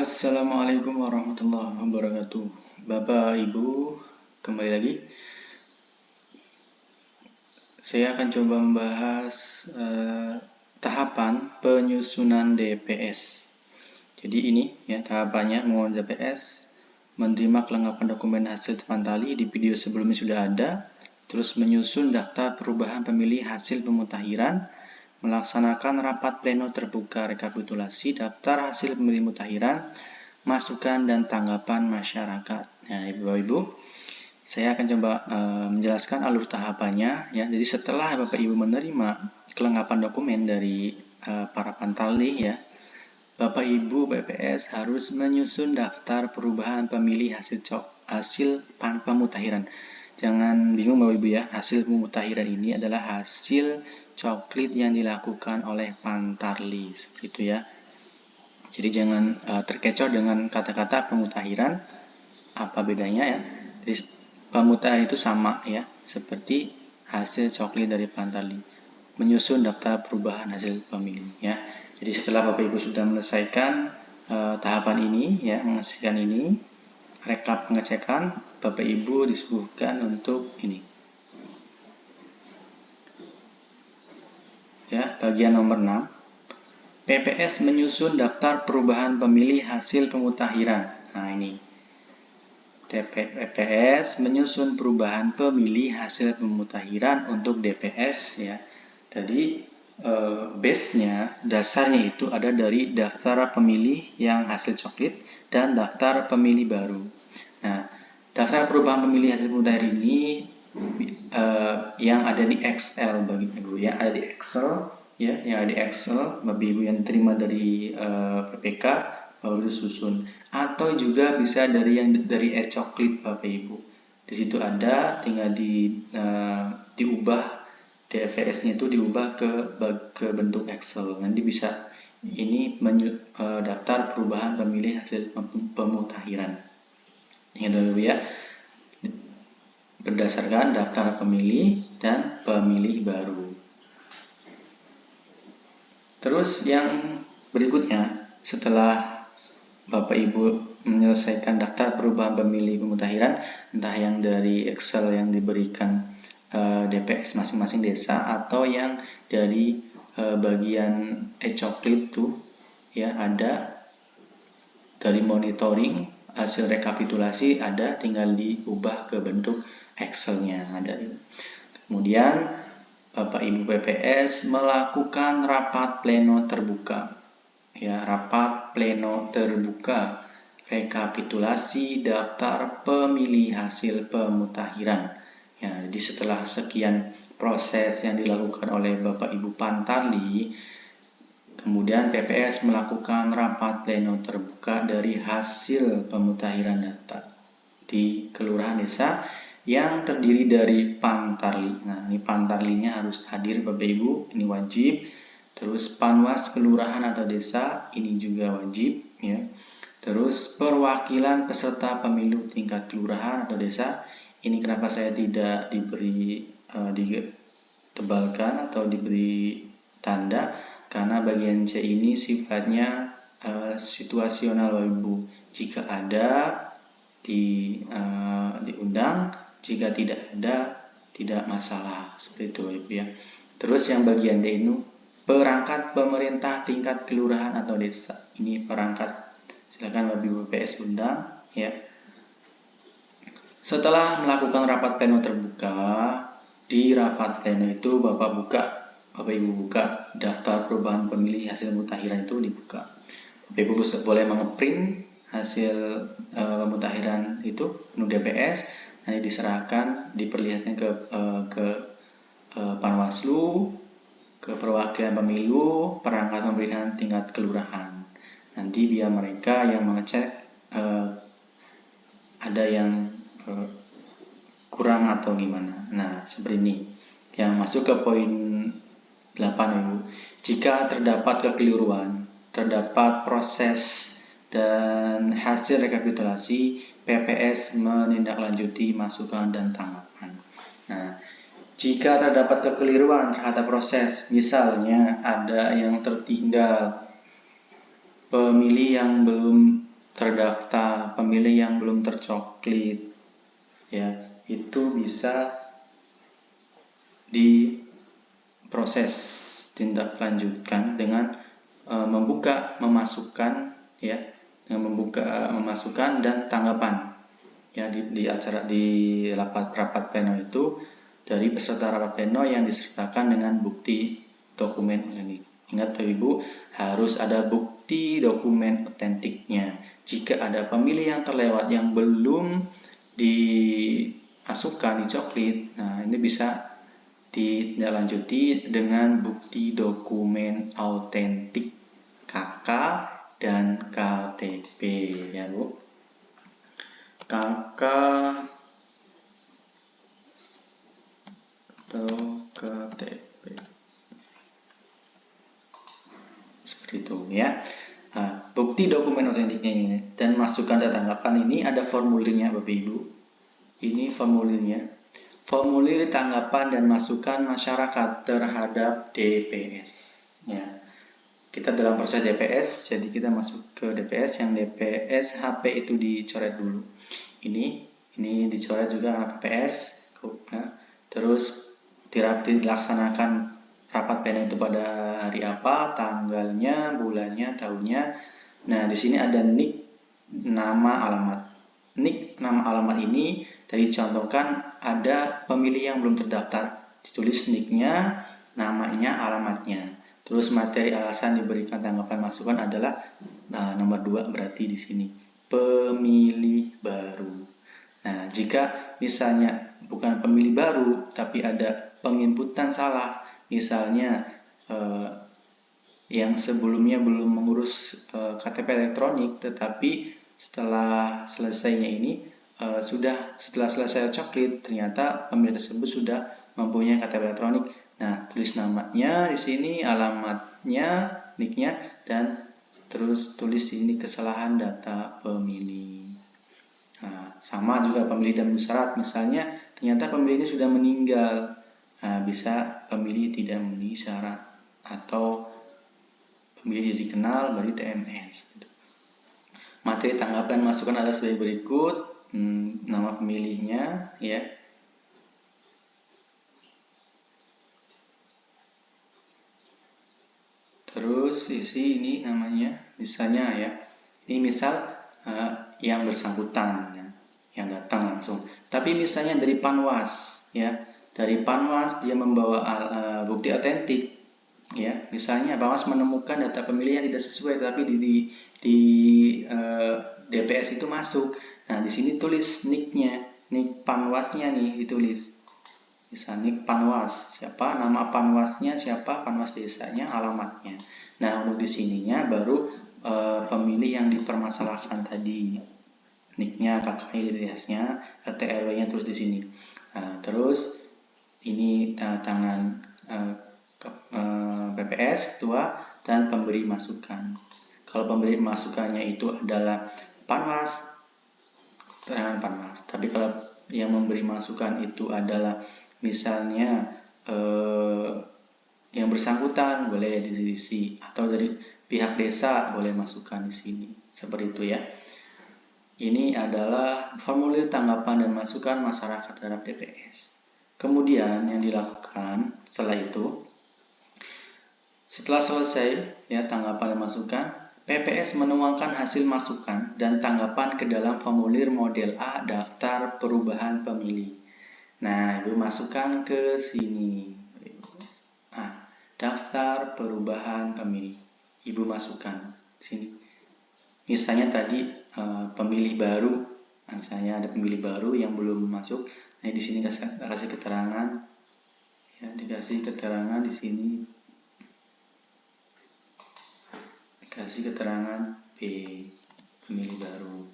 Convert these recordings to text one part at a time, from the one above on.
Assalamualaikum warahmatullahi wabarakatuh. Bapak Ibu, kembali lagi. Saya akan coba membahas tahapan penyusunan DPS. Jadi ini ya tahapannya mengumpulkan DPS, menerima kelengkapan dokumen hasil temuan tali di video sebelumnya sudah ada. Terus menyusun daftar perubahan pemilih hasil pemutakhiran, melaksanakan rapat pleno terbuka rekapitulasi daftar hasil pemilih mutakhiran, masukan dan tanggapan masyarakat. Nah, Bapak-Ibu, saya akan coba menjelaskan alur tahapannya. Ya, jadi setelah Bapak-Ibu menerima kelengkapan dokumen dari para pantali, ya, Bapak-Ibu BPS harus menyusun daftar perubahan pemilih hasil pemutakhiran. Jangan bingung Bapak-Ibu ya, hasil pemutakhiran ini adalah hasil coklit yang dilakukan oleh Pantarli, seperti itu ya. Jadi jangan terkecoh dengan kata-kata pemutakhiran, apa bedanya ya. Jadi pemutakhiran itu sama ya, seperti hasil coklit dari Pantarli. Menyusun daftar perubahan hasil pemilih ya. Jadi setelah Bapak Ibu sudah menyelesaikan tahapan ini ya, menghasilkan ini, rekap pengecekan, Bapak Ibu disuguhkan untuk ini. Ya, bagian nomor 6. PPS menyusun daftar perubahan pemilih hasil pemutakhiran. Nah, ini. PPS menyusun perubahan pemilih hasil pemutakhiran untuk DPS ya. Tadi base-nya, dasarnya itu ada dari daftar pemilih yang hasil coklit dan daftar pemilih baru. Nah, daftar perubahan pemilih hasil pemutakhiran ini yang ada di Excel bagi Ibu ya, ada di Excel ya, yang ada di Excel bagi Ibu yang diterima dari PPK baru disusun, atau juga bisa dari e-coklit Bapak Ibu. Di situ ada, tinggal diubah DVS-nya itu diubah ke bentuk Excel. Nanti bisa ini daftar perubahan pemilih hasil pemutakhiran. Ini dulu ya. Berdasarkan daftar pemilih dan pemilih baru. Terus yang berikutnya, setelah Bapak Ibu menyelesaikan daftar perubahan pemilih pemutakhiran, entah yang dari Excel yang diberikan DPS masing-masing desa atau yang dari bagian e-coklit tuh ya, ada dari monitoring hasil rekapitulasi, ada tinggal diubah ke bentuk Excel-nya ada. Kemudian Bapak Ibu PPS melakukan rapat pleno terbuka. Ya, rapat pleno terbuka rekapitulasi daftar pemilih hasil pemutakhiran. Ya, jadi setelah sekian proses yang dilakukan oleh Bapak Ibu Pantarli, kemudian PPS melakukan rapat pleno terbuka dari hasil pemutakhiran data di kelurahan desa yang terdiri dari Pantarli. Nah, ini Pantarlinya harus hadir Bapak Ibu, ini wajib. Terus Panwas kelurahan atau desa, ini juga wajib ya. Terus perwakilan peserta pemilu tingkat kelurahan atau desa, ini kenapa saya tidak diberi ditebalkan atau diberi tanda, karena bagian C ini sifatnya situasional Bapak Ibu. Jika ada diundang, jika tidak ada tidak masalah, seperti itu Ibu ya. Terus yang bagian D ini perangkat pemerintah tingkat kelurahan atau desa. Ini perangkat, silakan Bapak Ibu PS undang ya. Setelah melakukan rapat pleno terbuka, di rapat pleno itu Bapak Ibu buka daftar perubahan pemilih hasil pemutakhiran itu dibuka. Bapak Ibu boleh mengeprint hasil pemutakhiran itu penuh DPS, nanti diserahkan, diperlihatkan ke Panwaslu, ke perwakilan pemilu, perangkat pemerintahan tingkat kelurahan. Nanti biar mereka yang mengecek ada yang kurang atau gimana. Nah, seperti ini. Yang masuk ke poin 8 Ibu. Jika terdapat kekeliruan, terdapat proses dan hasil rekapitulasi, PPS menindaklanjuti masukan dan tanggapan. Nah, jika terdapat kekeliruan terhadap proses, misalnya ada yang tertinggal, pemilih yang belum terdaftar pemilih yang belum tercoklit, ya, itu bisa diproses tindak lanjutkan dengan memasukkan, ya, dengan memasukkan dan tanggapan, ya, di acara di rapat pleno itu dari peserta rapat pleno yang disertakan dengan bukti dokumen ini. Ingat Bapak Ibu, harus ada bukti dokumen otentiknya. Jika ada pemilih yang terlewat yang belum dimasukkan, dicoklit, nah ini bisa ditindaklanjuti dengan bukti dokumen autentik KK dan KTP, ya Bu. KK atau KTP seperti itu, ya. Nah, bukti dokumen otentiknya ini dan masukan dan tanggapan ini ada formulirnya Bapak Ibu. Ini formulirnya. Formulir tanggapan dan masukan masyarakat terhadap DPS, ya. Kita dalam proses DPS, jadi kita masuk ke DPS. Yang DPS HP itu dicoret dulu. Ini dicoret juga anak PPS. Nah, terus dilaksanakan rapat pleno itu pada hari apa, tanggalnya, bulannya, tahunnya. Nah, di sini ada NIK, nama, alamat. NIK, nama, alamat ini tadi dicontohkan ada pemilih yang belum terdaftar, ditulis NIK-nya, namanya, alamatnya. Terus materi alasan diberikan tanggapan masukan adalah nomor 2 berarti di sini pemilih baru. Nah, jika misalnya bukan pemilih baru tapi ada penginputan salah, misalnya yang sebelumnya belum mengurus KTP elektronik, tetapi setelah selesainya ini setelah selesai coklit ternyata pemilih tersebut sudah mempunyai KTP elektronik. Nah, tulis namanya di sini, alamatnya, NIK-nya, dan terus tulis di sini kesalahan data pemilih. Nah, sama juga pemilih dan syarat, misalnya ternyata pemilih ini sudah meninggal. Nah, bisa pemilih tidak memenuhi syarat atau pemilih dikenal dari TMS. Materi tanggapan masukan adalah sebagai berikut. Nama pemilihnya, ya. Terus isi ini namanya, misalnya, ya. Ini misal yang bersangkutan, ya, yang datang langsung. Tapi misalnya dari Panwas, ya. Dari Panwas dia membawa bukti otentik, ya. Misalnya Panwas menemukan data pemilih yang tidak sesuai, tapi di DPS itu masuk. Nah, di sini tulis NIK-nya, NIK Panwasnya nih ditulis. Misalnya NIK Panwas, siapa nama Panwasnya, siapa Panwas desanya, alamatnya. Nah, untuk di sininya baru pemilih yang dipermasalahkan tadi, NIK-nya, KK identitasnya, RT RW-nya terus di sini. Nah, terus ini tangan PPS ketua dan pemberi masukan. Kalau pemberi masukannya itu adalah Panwas, tangan Panwas. Tapi kalau yang memberi masukan itu adalah misalnya yang bersangkutan, boleh diisi, atau dari pihak desa boleh masukkan di sini, seperti itu, ya. Ini adalah formulir tanggapan dan masukan masyarakat terhadap DPS. Kemudian yang dilakukan setelah itu, setelah selesai, ya, tanggapan dan masukan, PPS menuangkan hasil masukan dan tanggapan ke dalam formulir model A daftar perubahan pemilih. Nah, Ibu masukkan ke sini. Daftar perubahan pemilih. Ibu masukkan sini. Misalnya tadi pemilih baru. Nah, misalnya ada pemilih baru yang belum masuk. Nah, di sini kasih keterangan. Ya, dikasih keterangan di sini. Dikasih keterangan B, pemilih baru.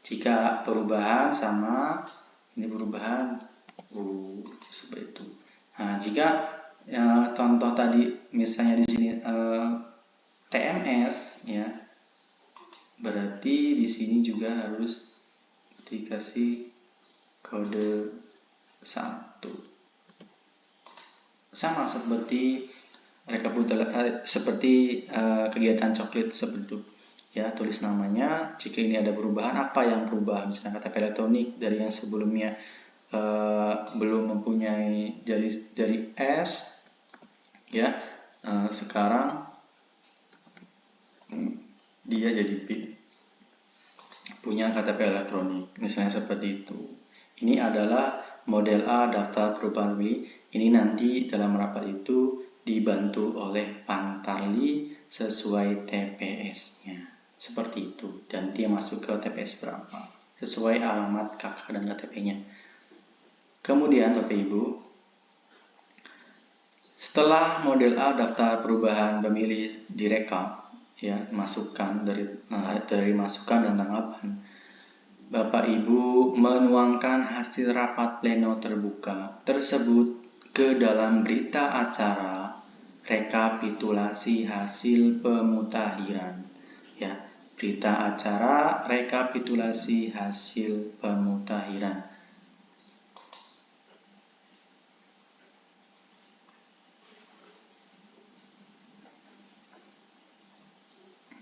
Jika perubahan sama, ini perubahan U, seperti itu. Nah, jika contoh tadi misalnya di sini TMS, ya, berarti di sini juga harus dikasih kode 1. Sama seperti seperti kegiatan coklit seperti itu. ya, tulis namanya. Jika ini ada perubahan, apa yang berubah? Misalnya KTP elektronik dari yang sebelumnya belum mempunyai jari S, ya, sekarang dia jadi punya KTP elektronik, misalnya seperti itu. Ini adalah model A daftar perubahan pemilih. Ini nanti dalam rapat itu dibantu oleh Pantarli sesuai TPS-nya, seperti itu. Dan dia masuk ke TPS berapa, sesuai alamat kakak dan KTP-nya. Kemudian Bapak Ibu, setelah model A daftar perubahan pemilih direkap, ya, masukan dari masukan dan tanggapan, Bapak Ibu menuangkan hasil rapat pleno terbuka tersebut ke dalam berita acara rekapitulasi hasil pemutahiran, ya, berita acara rekapitulasi hasil pemutahiran.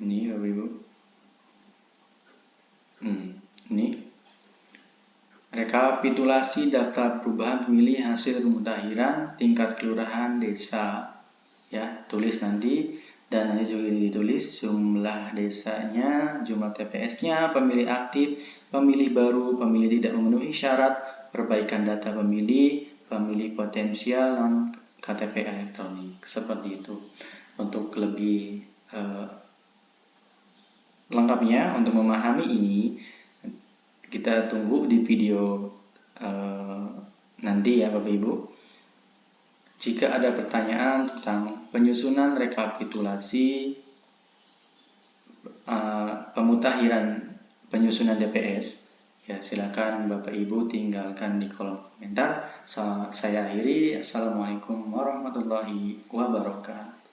Ini Bapak Ibu, ini rekapitulasi daftar perubahan pemilih hasil pemutahiran tingkat kelurahan desa, ya, tulis nanti. Dan nanti juga ditulis jumlah desanya, jumlah TPS-nya, pemilih aktif, pemilih baru, pemilih tidak memenuhi syarat, perbaikan data pemilih, pemilih potensial non KTP elektronik, seperti itu. Untuk lebih lengkapnya, untuk memahami ini, kita tunggu di video nanti ya Bapak Ibu. Jika ada pertanyaan tentang penyusunan rekapitulasi pemutahiran penyusunan DPS, ya silakan Bapak Ibu tinggalkan di kolom komentar. Saya akhiri. Assalamualaikum warahmatullahi wabarakatuh.